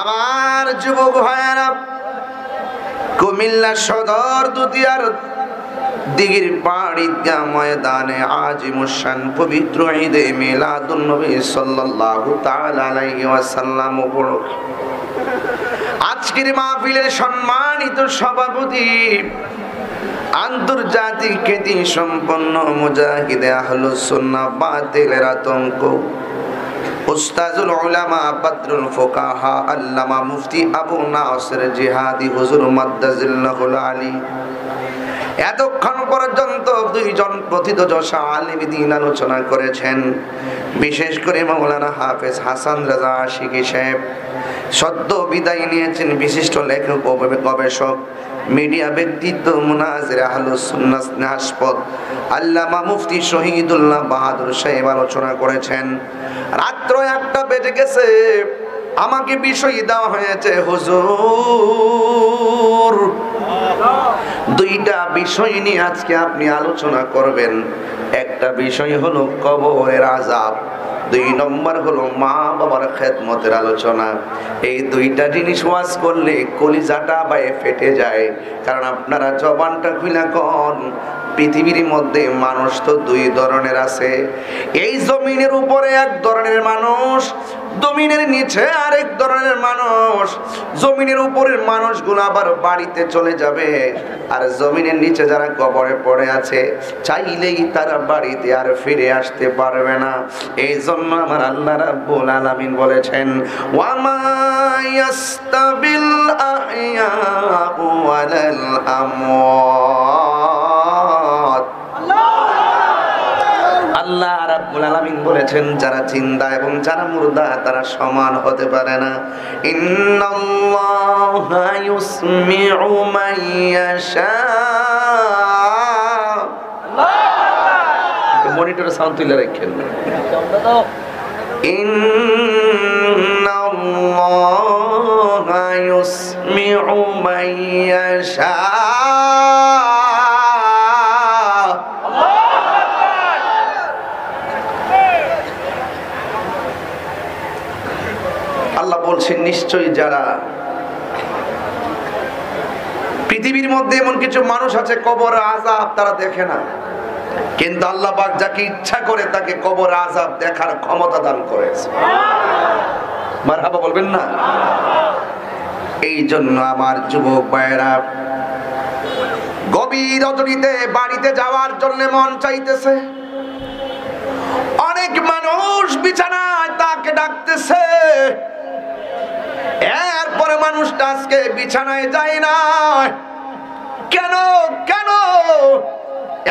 আমার যুবক ভাইয়েরা, কুমিল্লা সদর দুতিয়ার দিঘির পাড় ঈদগাহ ময়দানে আজিমুশান পবিত্র ঈদে মিলাদুন নবী সাল্লাল্লাহু তাআলা আলাইহি ওয়াসাল্লাম উপলক্ষে আজকের মাহফিলের সম্মানিত সভাপতি, আন্তর্জাতিক খ্যাতি সম্পন্ন মুজাহিদে আহলুস সুন্নাহ বাতিলের আতঙ্ক, উস্তাজুল উলামা বদরুল ফুকাহা আল্লামা মুফতি আবু নাসির জিহাদি হুজুর মাদ্দাজিল্লাহুল আলী, এতক্ষণ পর্যন্ত দুইজন প্রথিতযশা আলিম দ্বীন আলোচনা করেছেন। বিশেষ করে মাওলানা হাফেজ হাসান রাজা আশিকি সাহেব সদ্য বিদায় নিয়েছেন। বিশিষ্ট লেখক ও গবেষক, মিডিয়া ব্যক্তিত্ব, মুনাজির আহলুস সুন্নাহ নাশপত আল্লামা মুফতি শহীদুল্লাহ বাহাদুর সাহেব আলোচনা করেছেন। রাত্র 1টা বেজে গেছে, আমাকে বিষয় দেওয়া হয়েছে, হুজুর 2টা বিষয় নিয়ে আজকে আপনি আলোচনা করবেন। একটা বিষয় হলো কবরের আযাব, 2 নম্বর হলো মা বাবার খেদমতের আলোচনা। এই 2টা জিনিস ওয়াজ করলে কলিজাটা বায়ে ফেটে যায়। কারণ আপনারা জবানটা খুলে কোন, পৃথিবীর মধ্যে মানুষ তো 2 ধরনের আছে। এই জমিনের উপরে এক ধরনের মানুষ, জমিনের নিচে আরেক ধরনের মানুষ। জমিনের উপরের মানুষগুলো আবার বাড়িতে চলে যাবে, আর জমিনের নিচে যারা কবরে পড়ে আছে চাইলেই তারা বাড়িতে আর ফিরে আসতে পারবে না। এই জন্য আমার আল্লাহ রাব্বুল আলামিন বলেছেন, ওয়ামা ইয়াস্তাবিল আহইয়াউ ওয়ালাল আমওয়াত। আল্লাহ রাব্বুল আলামিন বলেছেন, যারা জিন্দা এবং যারা মুর্দা তারা সমান হতে পারে না। ইন্নাল্লাহা ইউসমিউ মান ইয়াশা। মনিটরে সাউন্ড তুলে রাখেন। ইন্নাল্লাহা ইউসমিউ মান ইয়াশা। আল্লাহ বলছেন, নিশ্চয়ই যারা পৃথিবীর মধ্যে এমন কিছু মানুষ আছে কবর আযাব তারা দেখে না, কিন্তু আল্লাহ পাক যাকে ইচ্ছা করে তাকে কবর আযাব দেখার ক্ষমতা দান করেছে। মারহাবা বলবেন না? এই জন্য আমার যুবক ভাইয়েরা, গভীর রজনীতে বাড়িতে যাওয়ার জন্য মন চাইতেছে। অনেক মানুষ বিছানায় তাকে ডাকতেছে, এরপরে মানুষটা আজকে বিছানায় যায় না। কেন? কেন?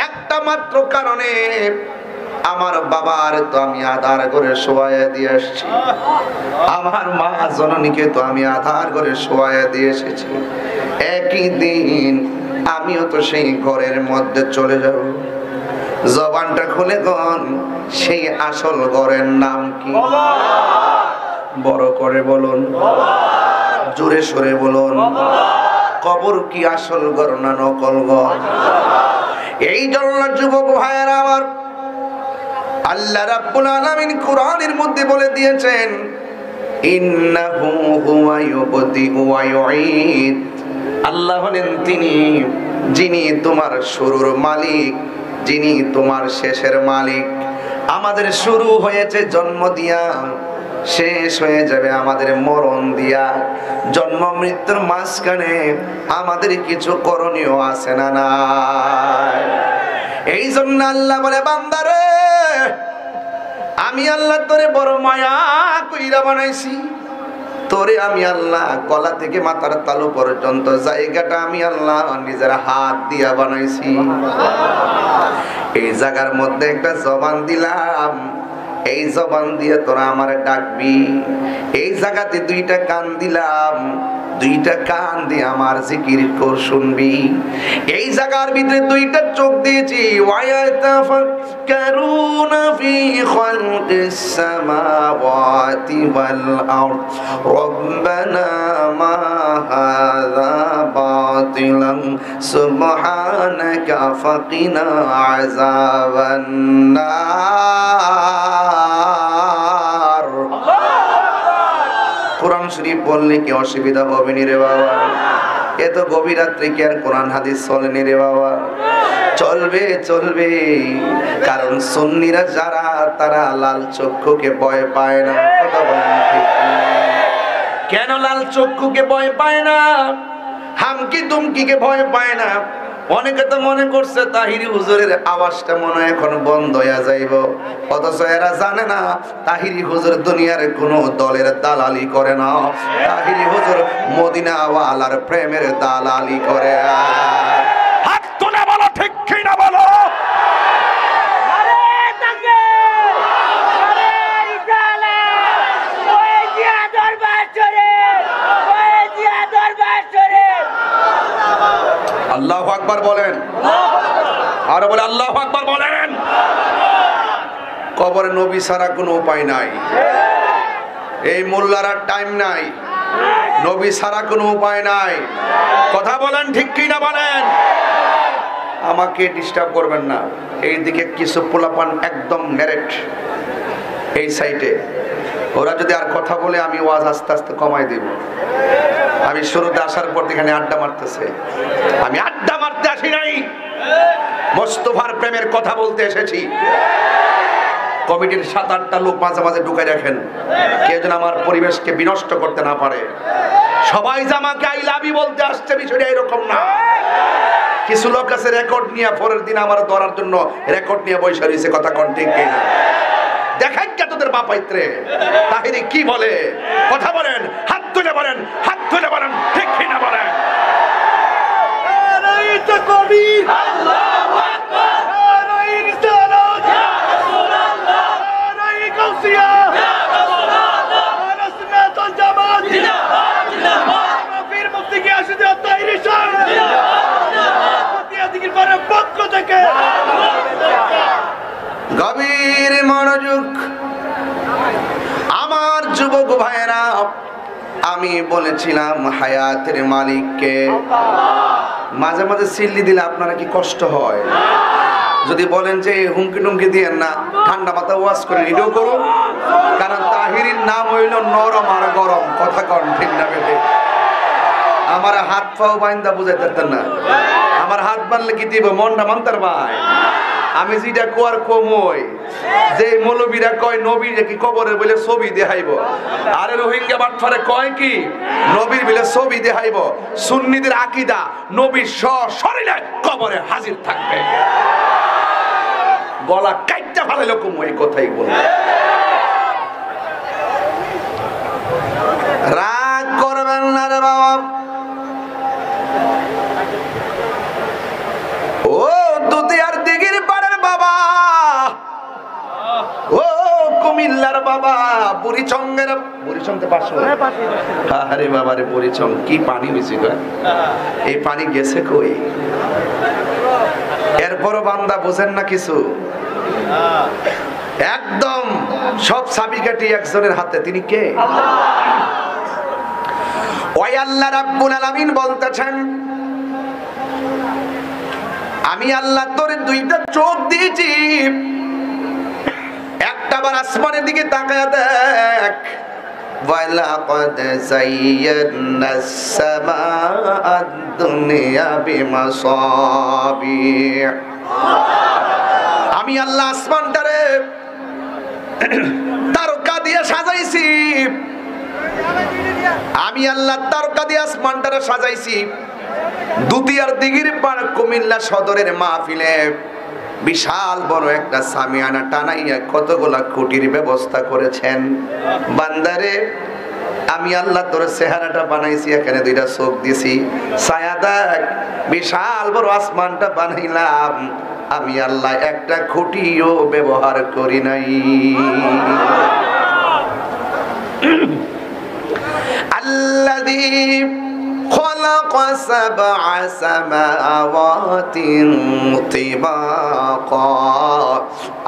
একটা মাত্র কারণে, আমার বাবার তো আমি আধার করে শোয়াইয়া দিয়ে এসেছি, আমার মা জননীকে তো আমি আধার করে শোয়াইয়া দিয়ে এসেছি। একই দিন আমিও তো সেই ঘরের মধ্যে চলে যাব। জবানটা খুলে গন, সেই আসল ঘরের নাম কি? বড় করে বলুন, জোরে সরে বলুন। কবর কি আসল ঘর না নকল ঘর? এই জন্য যুবক ভাইয়েরা আমার, আল্লাহ রাব্বুল আলামিন কোরআনের মধ্যে বলে দিয়েছেন, ইন্নাহু হুয়া ইউবদিউ ওয়া ইউঈদ। আল্লাহ হলেন তিনি যিনি তোমার শুরুর মালিক, যিনি তোমার শেষের মালিক। আমাদের শুরু হয়েছে জন্ম দিয়া, শেষ হয়ে যাবে আমাদের মরণ দিয়া। জন্ম মৃত্যুর মাঝখানে আমাদের কিছু করণীয় আছে না নাই? এই জন্য আল্লাহ বলে, বান্দারে আমি আল্লাহ তোরে বড় মায়া কইরা বানাইছি। তোরে আমি আল্লাহ গলা থেকে মাথার তালু পর্যন্ত জায়গাটা আমি আল্লাহ নিজের হাত দিয়া বানাইছি। এই জায়গার মধ্যে একটা জবান দিলাম, এই জবান দিয়ে তোরা আমার ডাকবি। এই জায়গাতে 2টা কান দিলাম, 2টা কান দিয়ে আমার জিকির কর শুনবি। এই জায়গার ভিতরে 2টা চোখ দিয়েছি, ওয়ায়াতাফাক্কারুনা ফি খালকিস সামাওয়াতি ওয়াল আরদ রব্বানা মা হাযা বাতিলান সুবহানাকা ফাকিনা আযাবান নার। কোরআন শরীফ বললে কি অসুবিধা হবে নি রে বাবা? এত গভীর রাত্রে কি আর কোরআন হাদিস চলেনি রে বাবা? চলবে চলবে, কারণ সুন্নিরা যারা তারা লাল চক্ষুকে ভয় পায় না। কথা বলেন ঠিক না? কেন লাল চক্ষুকে ভয় পায় না? হামকি দুমকিকে ভয় পায় না? অনেকে তো মনে করছে তাহিরি হুজুরের আওয়াজটা মনে হয় এখন বন্ধ হয়ে যাইব, অথচ এরা জানে না তাহিরি হুজুর দুনিয়ার কোনো দলের দালালি করে না। তাহিরি হুজুর মদিনা ওয়ালার প্রেমের দালালি করে। হাত তুলে বলো ঠিক কি না বলো? আল্লাহু আকবার বলেন, আর বলে আল্লাহু আকবার বলেন। কবরে নবী ছাড়া কোনো উপায় নাই, এই মোল্লার টাইম নাই, নবী ছাড়া কোনো উপায় নাই। কথা বলেন ঠিক কি না বলেন? আমাকে ডিস্টার্ব করবেন না। এইদিকে কিছু পোলাপান একদম ম্যারেট এই সাইডে, ওরা যদি আর কথা বলে আমি ওয়াজ আস্তে আস্তে কমাই দেব। আমি শুরুতে আসার পর এখানে আড্ডা মারতেছে, আমি আড্ডা মারতে আসি নাই, মোস্তফার প্রেমের কথা বলতে এসেছি। কমিটির 7-8টা লোক মাঝে মাঝে ঢুকাই রাখেন, কেউ যেন আমার পরিবেশকে বিনষ্ট করতে না পারে। সবাই যে আমাকে আই লাভ ইউ বলতে আসছে বিষয়টা এরকম না। কিছু লোক আছে রেকর্ড নিয়ে পরের দিন আমার ধরার জন্য রেকর্ড নিয়ে বসে রয়েছে। কথা কোন ঠিক কিনা? দেখাই কে তোদের বাপাইত্রে তাহিরি কি বলে? কথা বলেন, হাত তুলে বলেন, হাত তুলে বলেন ঠিক কিনা বলেন? আল্লাহু আকবার, নারায়ে রিসালাত, ইয়া রাসূলুল্লাহ, নারায়ে গাউসিয়া, ইয়া রাসূলুল্লাহ, আহলে সুন্নাত ওয়াল জামাত, জিন্দাবাদ জিন্দাবাদ, মাফির মুফতি গিয়াসউদ্দিন আত-তাহিরি সাহেব, জিন্দাবাদ জিন্দাবাদ, মুফতিয়াদির পরে পক্ষ থেকে গভীর মনোযোগ আমার যুবক ভাইরা। আমি বলেছিলাম হায়াতের মালিককে। মাঝে মাঝে সিল্লি দিলে আপনারা কি কষ্ট হয়? যদি বলেন যে হুমকি টুমকি দিয়েন না, ঠান্ডা মাথা ওয়াজ করে এটাও করুন, কারণ তাহিরির নাম হইল নরম আর গরম। কথা কন ঠিক না বেটে? আমার হাত পাও বাইন্দা বুঝাইতে না, আমার হাত বানলে কি দিব? মনটা মানতার ভাই। আমি যেটা কোয়ার কমই, যে মৌলবীরা কয় নবীর কি কবরে বলে ছবি দেখাইব, আরে রোহিঙ্গা বাটফারে কয় কি নবীর বলে ছবি দেখাইব। সুন্নিদের আকীদা নবীর সশরীরে কবরে হাজির থাকবে। গলা কাইটটা ফেলাইলো কম এই কথাই বলে। রাগ করবেন না রে বাবা। ও দুদিয়ার দিঘির পাড়ের বাবা, ও কুমিল্লার বাবা, বুড়িচঙ্গের বুড়িচঙ্গতে পাশে। আরে বাবা রে, বুড়িচং কি পানি হয়েছে গো? এই পানি গেছে কই? এরপরও বান্দা বোঝেন না কিছু। একদম সব চাবিকাঠি একজনের হাতে। তিনি কে? ওই আল্লাহ রাব্বুল আলামিন বলতেছেন, আমি আল্লাহ তোরে দুইটা চোখ দিয়েছি, একটা বার আসমানের দিকে তাকায় দেখ। ওয়ালাকাদ যায়্যানাস সামাআদ দুনিয়া বিমাসাবিহ। আমি আল্লাহ আসমানটারে তারকা দিয়ে সাজাইছি। আমি আল্লাহ তারকা দিয়ে আসমানটারে সাজাইছি। দুদিয়ার দিঘির পাড় কুমিল্লা সদরের মাহফিলে বিশাল বড় একটা সামিয়ানা টানাইয়া কতগুলা খুঁটির ব্যবস্থা করেছেন। বান্দারে, আমি আল্লাহ তোর চেহারাটা বানাইছি, এখানে দুইটা চোখ দিছি, ছায়া দেখ। বিশাল বড় আসমানটা বানাইলাম, আমি আল্লাহ একটা খুঁটিও ব্যবহার করি নাই। আল্লাযী خلق سبع سماوات طباقا।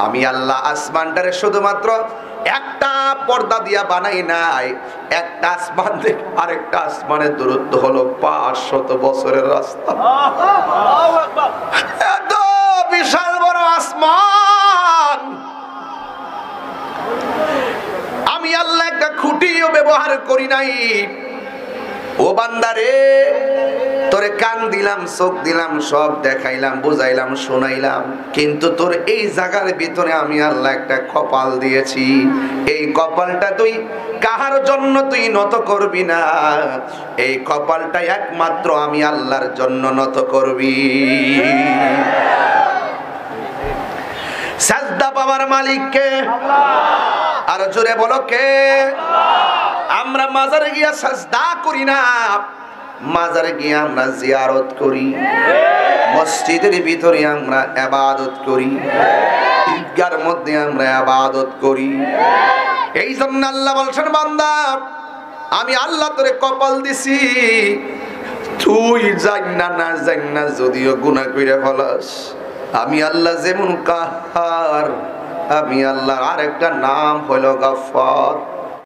আমি আল্লাহ আসমানটারে শুধুমাত্র একটা পর্দা দিয়া বানাই নাই। একটা আসমান থেকে আরেকটা আসমানের দূরত্ব হলো 500 বছরের রাস্তা। এত বিশাল বড় আসমান আমি আমি আল্লাহ একটা খুঁটিও ব্যবহার করি নাই। ও বান্দারে, তোরে কান দিলাম, চোখ দিলাম, সব দেখাইলাম, বুঝাইলাম, শোনাইলাম, কিন্তু তোর এই জায়গার ভিতরে আমি আল্লাহ একটা কপাল দিয়েছি। এই কপালটা তুই কাহার জন্য তুই নত করবি না, এই কপালটা একমাত্র আমি আল্লাহর জন্য নত করবি। সাজদা পাওয়ার মালিক কে? আর জোরে বলো কে? আমরা মাজারে গিয়া সাজদা করি না, মাজারে গিয়ে আমরা জিয়ারত করি, মসজিদের ভিতরে আমরা ইবাদত করি, ঈদগাহর মধ্যে আমরা ইবাদত করি। এই জন্য আল্লাহ বলছেন, বান্দা আমি আল্লাহ তোরে কপাল দিছি, তুই জান্না না জান্না যদিও গুনাহ কইরা ফেলাস, আমি আল্লাহ যেমন কাহার, আমি আল্লাহর আরেকটা নাম হলো গফফার।